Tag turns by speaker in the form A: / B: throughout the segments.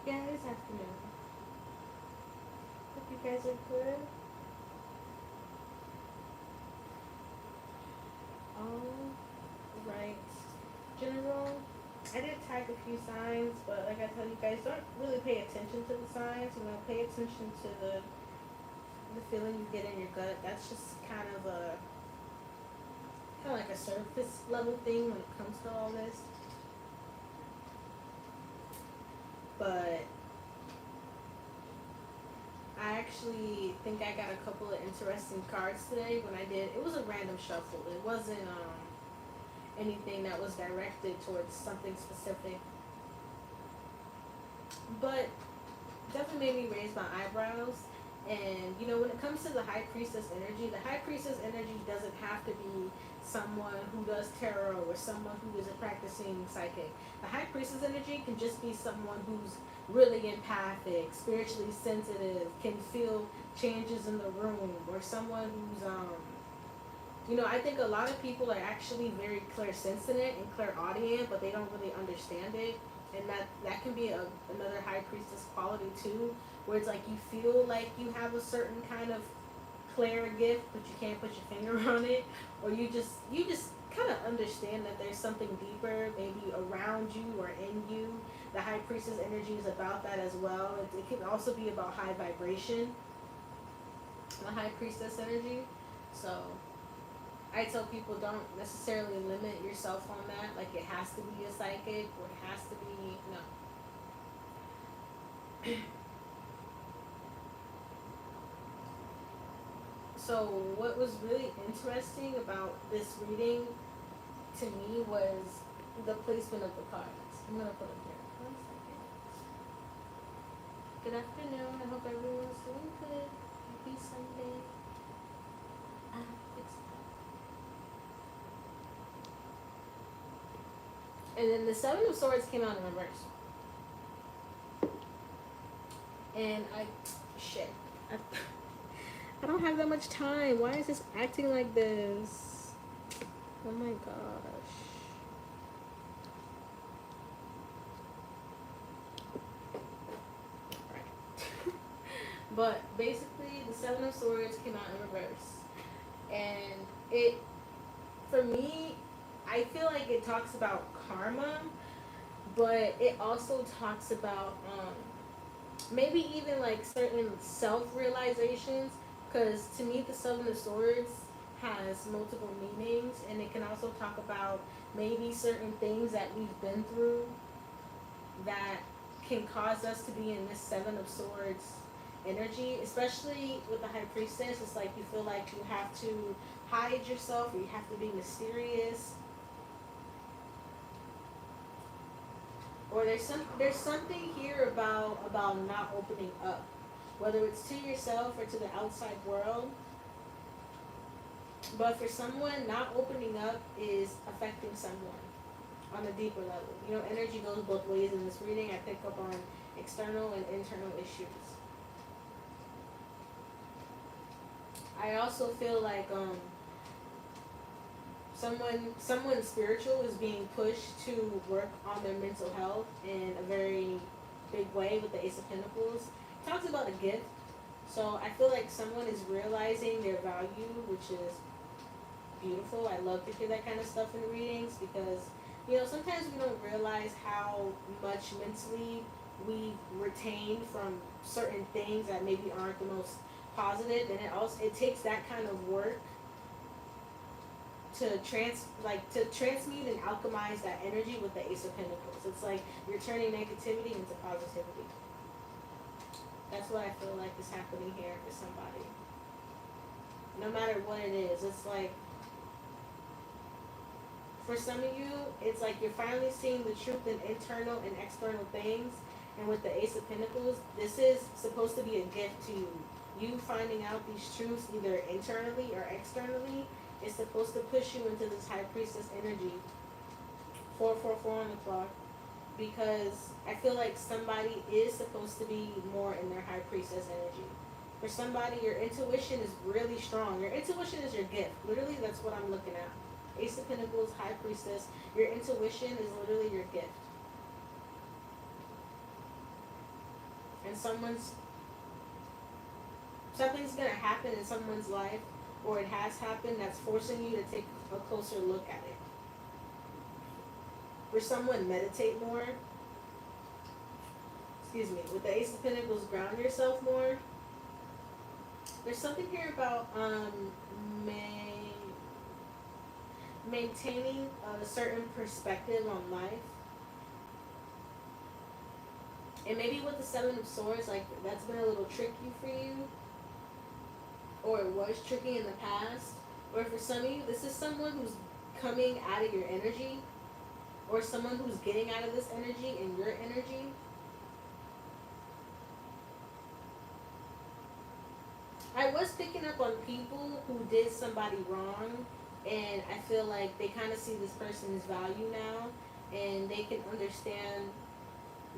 A: Yeah, it's afternoon. Hope you guys are good. All right. General, I did tag a few signs, but like I tell you guys, don't really pay attention to the signs. Pay attention to the feeling you get in your gut. That's just kind of like a surface level thing when it comes to all this. But I actually think I got a couple of interesting cards today when I did. It was a random shuffle. It wasn't anything that was directed towards something specific. But definitely made me raise my eyebrows. And when it comes to the high priestess energy, the high priestess energy doesn't have to be someone who does tarot or someone who is a practicing psychic. The high priestess energy can just be someone who's really empathic, spiritually sensitive, can feel changes in the room, or someone who's I think a lot of people are actually very clairsensitive and clairaudient, but they don't really understand it, and that can be another high priestess quality too, where it's like you feel like you have a certain kind of clair gift, but you can't put your finger on it, or you just kind of understand that there's something deeper, maybe around you or in you. The high priestess energy is about that as well. It can also be about high vibration, the high priestess energy. So I tell people don't necessarily limit yourself on that. Like it has to be a psychic or it has to be no. So what was really interesting about this reading to me was the placement of the cards. I'm gonna put them here. 1 second. Good afternoon. I hope everyone's doing good. Happy Sunday. It's And then the Seven of Swords came out in reverse. And shit. I, I don't have that much time. Why is this acting like this? Oh my gosh. Right. But basically, the Seven of Swords came out in reverse. And for me, I feel like it talks about karma, but it also talks about maybe even like certain self-realizations, because to me the Seven of Swords has multiple meanings, and it can also talk about maybe certain things that we've been through that can cause us to be in this Seven of Swords energy, especially with the High Priestess. It's like you feel like you have to hide yourself, or you have to be mysterious, or there's something here about not opening up, whether it's to yourself or to the outside world. But for someone, not opening up is affecting someone on a deeper level. Energy goes both ways in this reading. I pick up on external and internal issues. I also feel like someone spiritual is being pushed to work on their mental health in a very big way with the Ace of Pentacles. It talks about a gift. So I feel like someone is realizing their value, which is beautiful. I love to hear that kind of stuff in readings, because sometimes we don't realize how much mentally we retain from certain things that maybe aren't the most positive, and it takes that kind of work to transmute and alchemize that energy with the Ace of Pentacles. It's like you're turning negativity into positivity. That's what I feel like is happening here for somebody. No matter what it is, it's like for some of you, it's like you're finally seeing the truth in internal and external things. And with the Ace of Pentacles, this is supposed to be a gift to you. You finding out these truths either internally or externally is supposed to push you into this High Priestess energy. 444 on the clock. Because I feel like somebody is supposed to be more in their High Priestess energy. For somebody, your intuition is really strong. Your intuition is your gift. Literally, that's what I'm looking at. Ace of Pentacles, High Priestess. Your intuition is literally your gift. and something's gonna happen in someone's life, or it has happened, that's forcing you to take a closer look at it. For someone, meditate more. Excuse me. With the Ace of Pentacles, ground yourself more. There's something here about maintaining a certain perspective on life. And maybe with the Seven of Swords, like, that's been a little tricky for you, or it was tricky in the past. Or for some of you, this is someone who's coming out of your energy, or someone who's getting out of this energy in your energy. I was picking up on people who did somebody wrong, and I feel like they kind of see this person's value now, and they can understand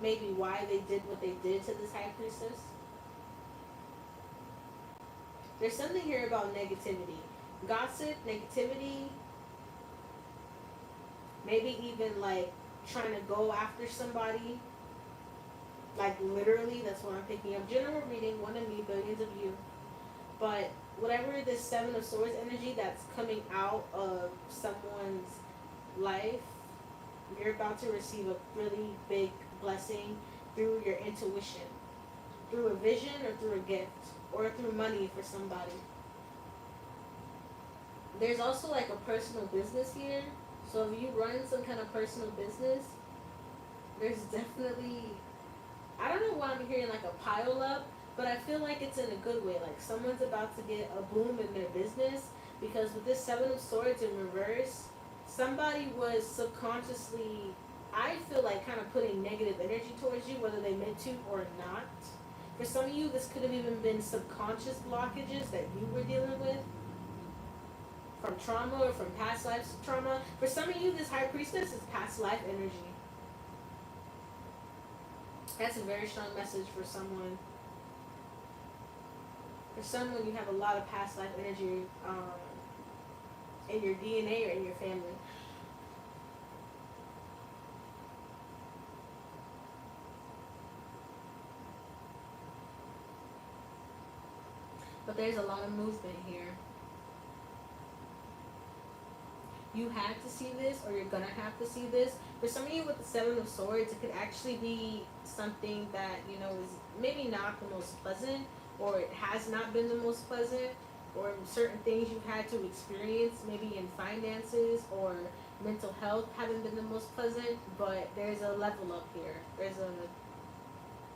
A: maybe why they did what they did to this High Priestess. There's something here about negativity. Gossip, negativity, maybe even like trying to go after somebody. Like literally, that's what I'm picking up. General reading, one of me, billions of you. But whatever this Seven of Swords energy that's coming out of someone's life, you're about to receive a really big blessing through your intuition, through a vision or through a gift, or through money for somebody. There's also like a personal business here. So if you run some kind of personal business, there's definitely, I don't know why I'm hearing like a pile up, but I feel like it's in a good way. Like someone's about to get a boom in their business, because with this Seven of Swords in reverse, somebody was subconsciously, I feel like, kind of putting negative energy towards you, whether they meant to or not. For some of you, this could have even been subconscious blockages that you were dealing with from trauma or from past life trauma. For some of you, this High Priestess is past life energy. That's a very strong message for someone. For someone, you have a lot of past life energy in your DNA or in your family. But there's a lot of movement here. You had to see this, or you're gonna have to see this. For some of you with the Seven of Swords, it could actually be something that, you know, is maybe not the most pleasant, or it has not been the most pleasant, or certain things you've had to experience, maybe in finances or mental health, haven't been the most pleasant. But there's a level up here. There's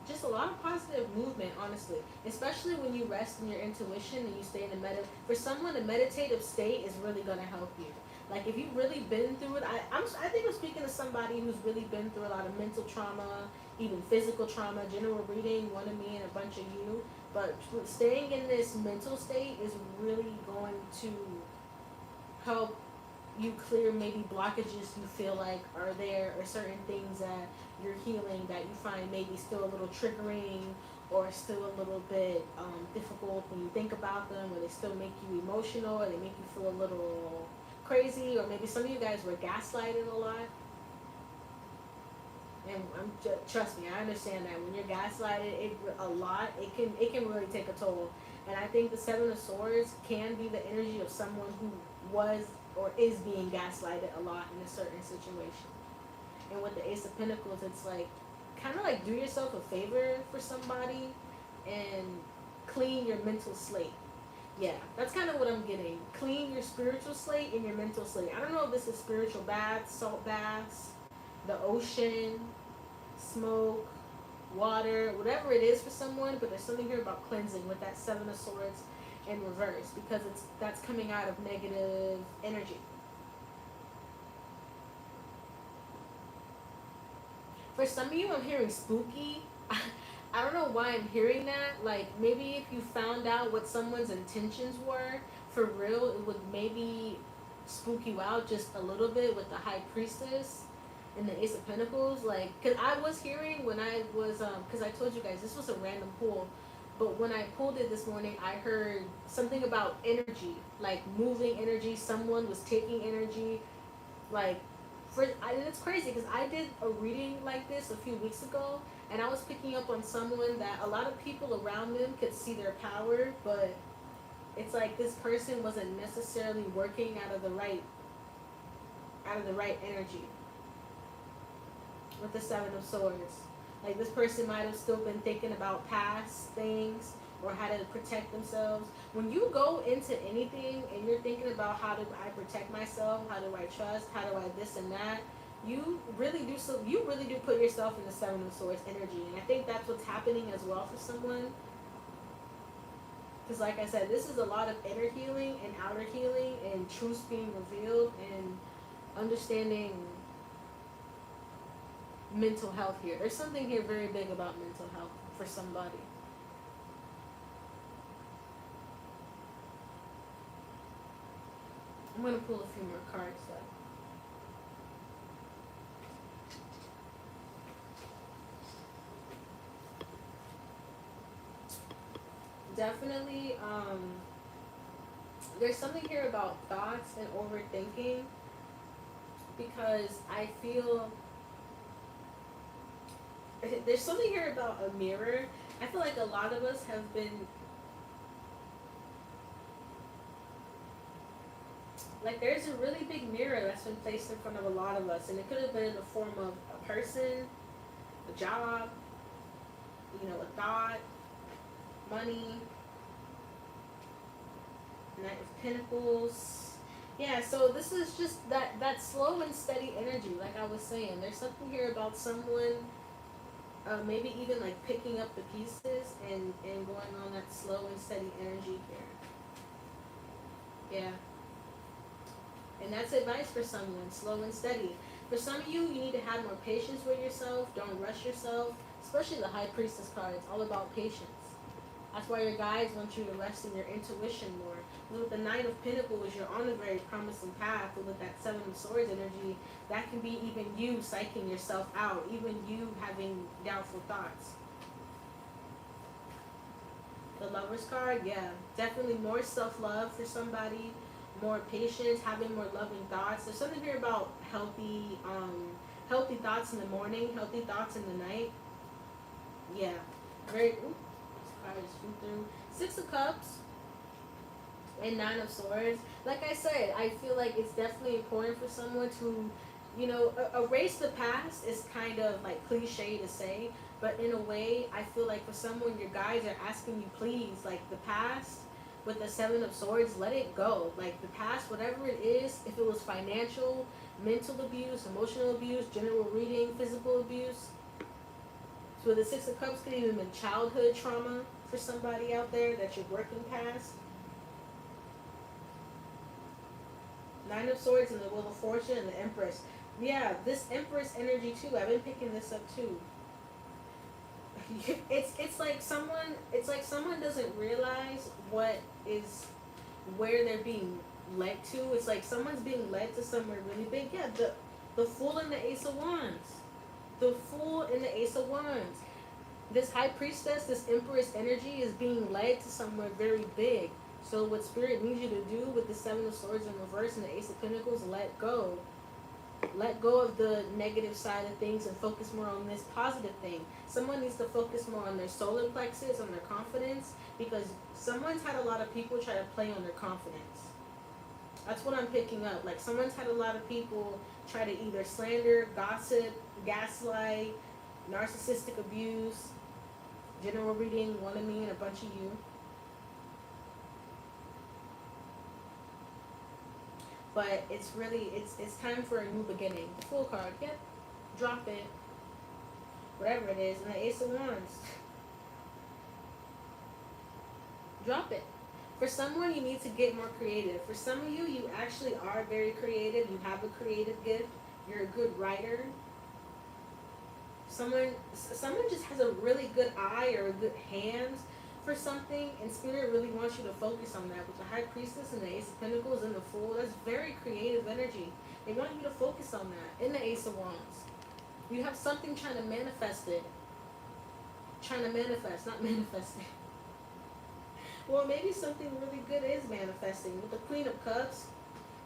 A: just a lot of positive movement, honestly, especially when you rest in your intuition and you stay in a for someone, a meditative state is really going to help you. Like if you've really been through it, I think I'm speaking to somebody who's really been through a lot of mental trauma, even physical trauma. General reading, one of me and a bunch of you. But staying in this mental state is really going to help you clear maybe blockages you feel like are there, or certain things that you're healing that you find maybe still a little triggering, or still a little bit difficult when you think about them, or they still make you emotional, or they make you feel a little crazy, or maybe some of you guys were gaslighted a lot. And trust me, I understand that when you're gaslighted a lot, it can really take a toll. And I think the Seven of Swords can be the energy of someone who was or is being gaslighted a lot in a certain situation. And with the Ace of Pentacles, it's like kind of like do yourself a favor for somebody and clean your mental slate. Yeah, that's kind of what I'm getting. Clean your spiritual slate and your mental slate. I don't know if this is spiritual baths, salt baths, the ocean, smoke, water, whatever it is for someone, but there's something here about cleansing with that Seven of Swords in reverse, because that's coming out of negative energy. For some of you, I'm hearing spooky. I don't know why I'm hearing that. Like maybe if you found out what someone's intentions were for real, it would maybe spook you out just a little bit with the High Priestess and the Ace of Pentacles. Like, because I was hearing when I was, because I told you guys this was a random pull, but when I pulled it this morning, I heard something about energy, like moving energy. Someone was taking energy, like it's crazy because I did a reading like this a few weeks ago, and I was picking up on someone that a lot of people around them could see their power, but it's like this person wasn't necessarily working out of the right energy with the Seven of Swords. Like this person might have still been thinking about past things or how to protect themselves. When you go into anything and you're thinking about how do I protect myself, how do I trust, how do I this and that, you really do put yourself in the Seven of Swords energy. And I think that's what's happening as well for someone. Because like I said, this is a lot of inner healing and outer healing and truths being revealed and understanding mental health here. There's something here very big about mental health for somebody. I'm going to pull a few more cards though. Definitely, there's something here about thoughts and overthinking because I feel there's something here about a mirror. I feel like a lot of us have been like there's a really big mirror that's been placed in front of a lot of us, and it could have been in the form of a person, a job, a thought, money, Knight of Pentacles. Yeah, so this is just that slow and steady energy, like I was saying. There's something here about someone maybe even like picking up the pieces and going on that slow and steady energy here. Yeah. And that's advice for someone, slow and steady. For some of you, you need to have more patience with yourself. Don't rush yourself. Especially the High Priestess card. It's all about patience. That's why your guides want you to rest in your intuition more. With the Knight of Pentacles, you're on a very promising path. But with that Seven of Swords energy, that can be even you psyching yourself out. Even you having doubtful thoughts. The Lover's card, yeah. Definitely more self-love for somebody. More patience, having more loving thoughts. There's something here about healthy thoughts in the morning, healthy thoughts in the night. Yeah. Very, this card just flew through. Six of Cups and Nine of Swords. Like I said, I feel like it's definitely important for someone to, erase the past is kind of like cliche to say, but in a way, I feel like for someone, your guides are asking you, please, like the past, with the Seven of Swords, let it go. Like the past, whatever it is, if it was financial, mental abuse, emotional abuse, general reading, physical abuse. So the Six of Cups could even be childhood trauma for somebody out there that you're working past. Nine of Swords and the Wheel of Fortune and the Empress. Yeah, this Empress energy too. I've been picking this up too. It's like someone doesn't realize where they're being led to. It's like someone's being led to somewhere really big. Yeah, the Fool and the Ace of Wands. The Fool and the Ace of Wands. This High Priestess, this Empress energy is being led to somewhere very big. So what Spirit needs you to do with the Seven of Swords in reverse and the Ace of Pentacles, let go. Let go of the negative side of things and focus more on this positive thing. Someone needs to focus more on their solar plexus, on their confidence, because someone's had a lot of people try to play on their confidence. That's what I'm picking up. Like someone's had a lot of people try to either slander, gossip, gaslight, narcissistic abuse, general reading, one of me and a bunch of you. But it's really, it's time for a new beginning. Full card, yep. Drop it. Whatever it is. And the Ace of Wands. Drop it. For someone, you need to get more creative. For some of you, you actually are very creative. You have a creative gift. You're a good writer. Someone just has a really good eye or a good hand for something, and Spirit really wants you to focus on that. With the High Priestess and the Ace of Pentacles and the Fool, that's very creative energy. They want you to focus on that. In the Ace of Wands, you have something trying to manifest it. Trying to manifest, not manifesting. Well, maybe something really good is manifesting. With the Queen of Cups,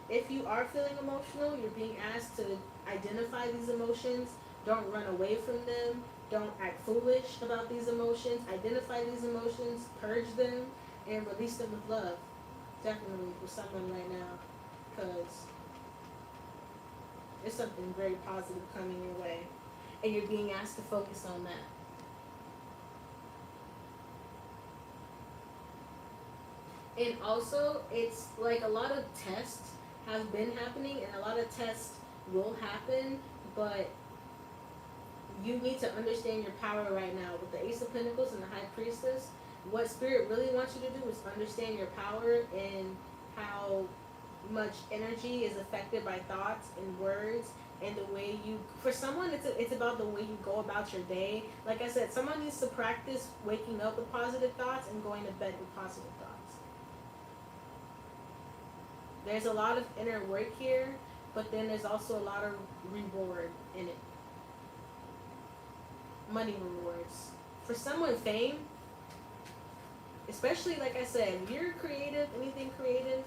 A: if you are feeling emotional, you're being asked to identify these emotions. Don't run away from them. Don't act foolish about these emotions. Identify these emotions, purge them, and release them with love. Definitely for someone right now, because there's something very positive coming your way, and you're being asked to focus on that. And also, it's like a lot of tests have been happening, and a lot of tests will happen, but you need to understand your power right now. With the Ace of Pentacles and the High Priestess, what Spirit really wants you to do is understand your power and how much energy is affected by thoughts and words, and the way you, for someone it's about the way you go about your day. Like I said, someone needs to practice waking up with positive thoughts and going to bed with positive thoughts. There's a lot of inner work here, but then there's also a lot of reward in it. Money rewards. For someone, fame, especially like I said, if you're creative, anything creative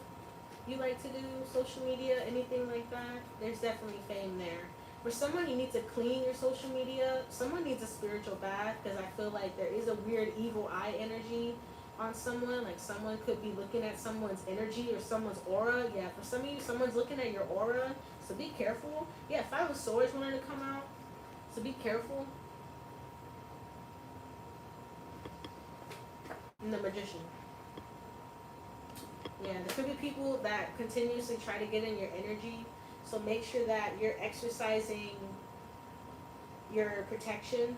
A: you like to do, social media, anything like that, there's definitely fame there. For someone, you need to clean your social media. Someone needs a spiritual bath, because I feel like there is a weird evil eye energy on someone. Like someone could be looking at someone's energy or someone's aura. Yeah, for some of you, someone's looking at your aura, so be careful. Yeah, Five of Swords wanted to come out, so be careful. And the Magician. Yeah, there could be people that continuously try to get in your energy, so make sure that you're exercising your protection.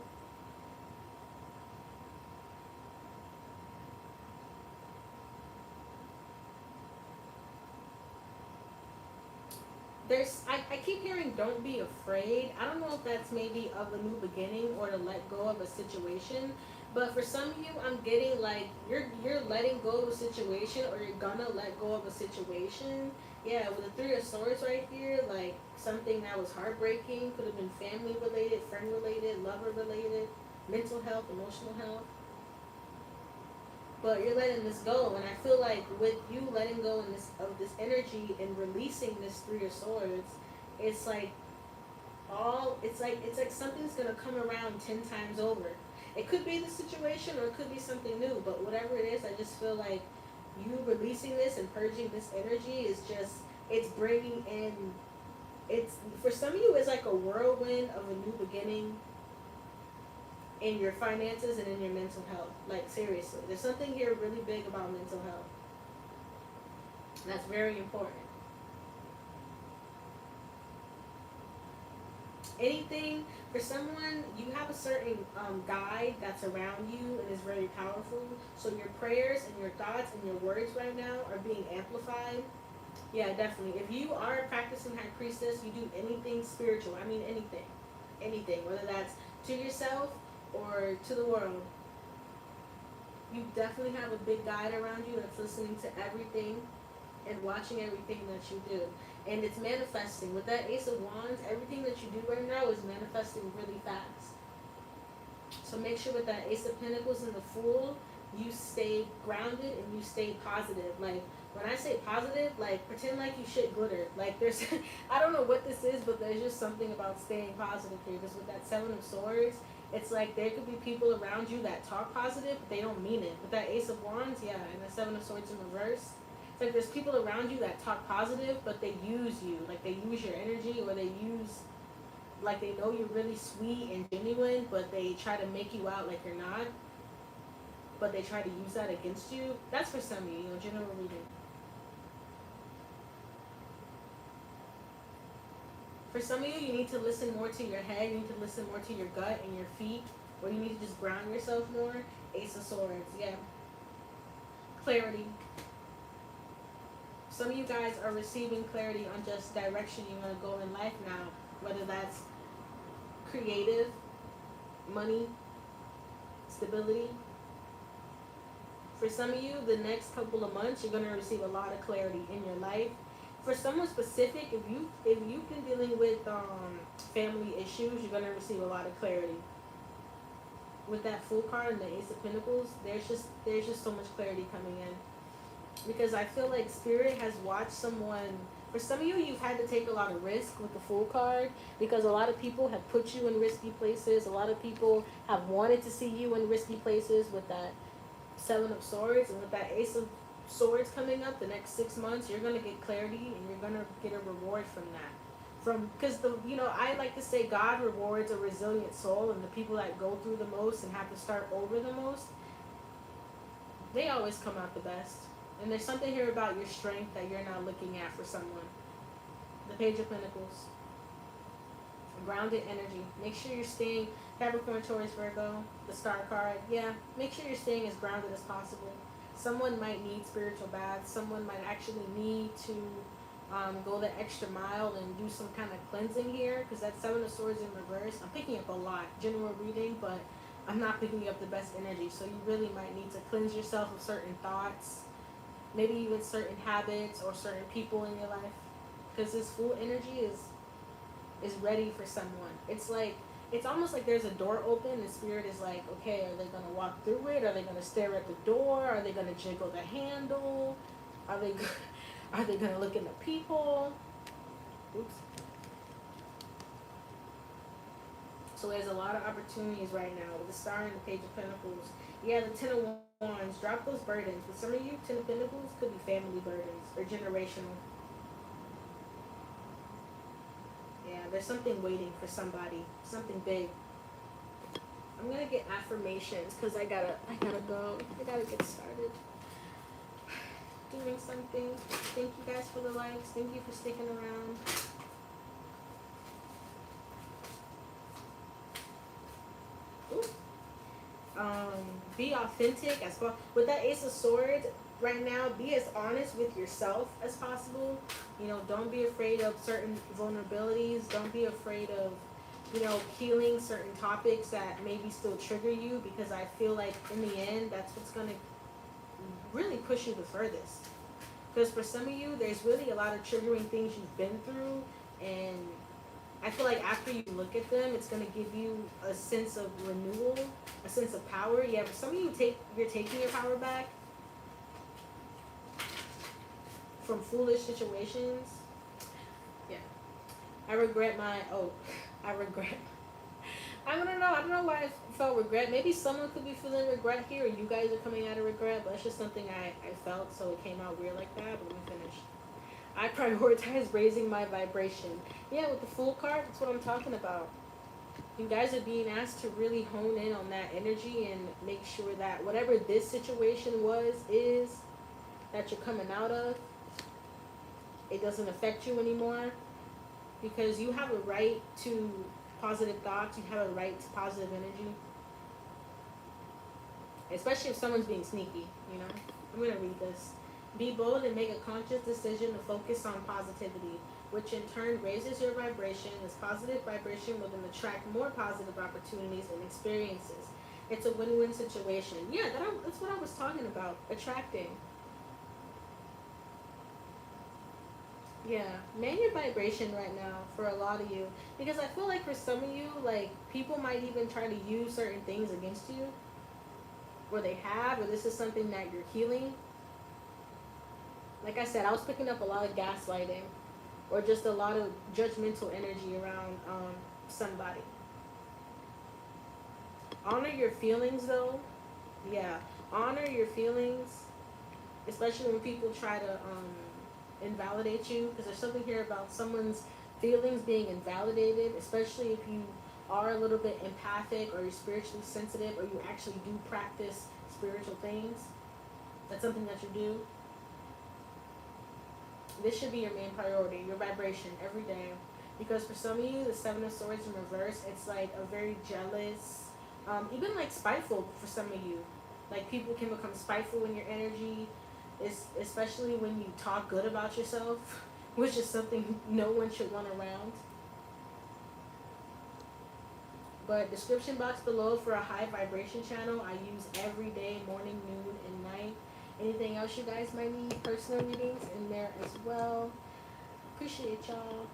A: I keep hearing don't be afraid. I don't know if that's maybe of a new beginning or to let go of a situation. But for some of you, I'm getting like you're letting go of a situation, or you're gonna let go of a situation. Yeah, with the Three of Swords right here, like something that was heartbreaking, could have been family related, friend related, lover related, mental health, emotional health. But you're letting this go, and I feel like with you letting go in this of this energy and releasing this Three of Swords, it's like it's like something's gonna come around 10 times over. It could be the situation, or it could be something new, but whatever it is, I just feel like you releasing this and purging this energy is just, it's bringing in, it's, for some of you, it's like a whirlwind of a new beginning in your finances and in your mental health. Like seriously, there's something here really big about mental health. That's very important. Anything, for someone, you have a certain guide that's around you and is very powerful. So your prayers and your thoughts and your words right now are being amplified. Yeah, definitely. If you are a practicing High Priestess, you do anything spiritual. I mean anything. Anything. Whether that's to yourself or to the world. You definitely have a big guide around you that's listening to everything and watching everything that you do. And it's manifesting. With that Ace of Wands, everything that you do right now is manifesting really fast. So make sure with that Ace of Pentacles and the Fool, you stay grounded and you stay positive. Like, when I say positive, like, pretend like you shit glitter. Like, there's, I don't know what this is, but there's just something about staying positive here. Because with that Seven of Swords, it's like there could be people around you that talk positive, but they don't mean it. With that Ace of Wands, yeah, and the Seven of Swords in reverse, it's like there's people around you that talk positive, but they use you. Like, they use your energy, or they use, like, they know you're really sweet and genuine, but they try to make you out like you're not. But they try to use that against you. That's for some of you, general reading. For some of you, you need to listen more to your head. You need to listen more to your gut and your feet. Or you need to just ground yourself more. Ace of Swords, yeah. Clarity. Some of you guys are receiving clarity on just direction you want to go in life now. Whether that's creative, money, stability. For some of you, the next couple of months, you're going to receive a lot of clarity in your life. For someone specific, if you've been dealing with family issues, you're going to receive a lot of clarity. With that Fool card and the Ace of Pentacles, there's just so much clarity coming in. Because I feel like Spirit has watched someone For some of you, you've had to take a lot of risk with the Fool card because a lot of people have put you in risky places. A lot of people have wanted to see you in risky places with that Seven of Swords, and with that Ace of Swords coming up the next 6 months, you're gonna get clarity and you're gonna get a reward from that. From because the I like to say God rewards a resilient soul, and the people that go through the most and have to start over the most, they always come out the best. And there's something here about your strength that you're not looking at for someone. The Page of Pentacles. Grounded energy. Make sure you're staying Capricorn, Taurus, Virgo, the Star card. Yeah, make sure you're staying as grounded as possible. Someone might need spiritual baths. Someone might actually need to go the extra mile and do some kind of cleansing here, because that Seven of Swords in reverse. I'm picking up a lot. General reading, but I'm not picking up the best energy. So you really might need to cleanse yourself of certain thoughts, maybe even certain habits or certain people in your life, because this Fool energy is ready for someone. It's almost like there's a door open and Spirit is like, okay, are they going to walk through it? Are they going to stare at the door? Are they going to jiggle the handle? Are they are they going to look in the people? Oops. So there's a lot of opportunities right now with the Star and the Page of Pentacles. Yeah, the Ten of Wands. Drop those burdens. With some of you, Ten of Pentacles could be family burdens or generational. Yeah, there's something waiting for somebody, something big. I'm gonna get affirmations because I gotta go. I gotta get started doing something. Thank you guys for the likes. Thank you for sticking around. Be authentic as well. With that Ace of Swords right now, be as honest with yourself as possible. Don't be afraid of certain vulnerabilities. Don't be afraid of, healing certain topics that maybe still trigger you, because I feel like in the end, that's what's going to really push you the furthest. Because for some of you, there's really a lot of triggering things you've been through, and I feel like after you look at them, it's going to give you a sense of renewal, a sense of power. Yeah, for some of you, you're taking your power back from foolish situations. Yeah. I regret. I don't know why I felt regret. Maybe someone could be feeling regret here, or you guys are coming out of regret, but it's just something I felt, so it came out weird like that. But let me finish. I prioritize raising my vibration. Yeah, with the Fool card, that's what I'm talking about. You guys are being asked to really hone in on that energy and make sure that whatever this situation is that you're coming out of, it doesn't affect you anymore, because you have a right to positive thoughts. You have a right to positive energy, especially if someone's being sneaky. I'm going to read this. Be bold and make a conscious decision to focus on positivity, which in turn raises your vibration. This positive vibration will then attract more positive opportunities and experiences. It's a win-win situation. Yeah, that's what I was talking about, attracting. Yeah, man your vibration right now for a lot of you. Because I feel like for some of you, like, people might even try to use certain things against you. Or they have, or this is something that you're healing. Like I said, I was picking up a lot of gaslighting, or just a lot of judgmental energy around somebody. Honor your feelings, though. Yeah, honor your feelings, especially when people try to invalidate you, because there's something here about someone's feelings being invalidated, especially if you are a little bit empathic, or you're spiritually sensitive, or you actually do practice spiritual things. That's something that you do. This should be your main priority, your vibration every day. Because for some of you, the Seven of Swords in reverse, it's like a very jealous, even like spiteful for some of you. Like, people can become spiteful in your energy, especially when you talk good about yourself, which is something no one should want around. But description box below for a high vibration channel I use every day, morning, noon, and night. Anything else you guys might need, personal readings in there as well. Appreciate y'all.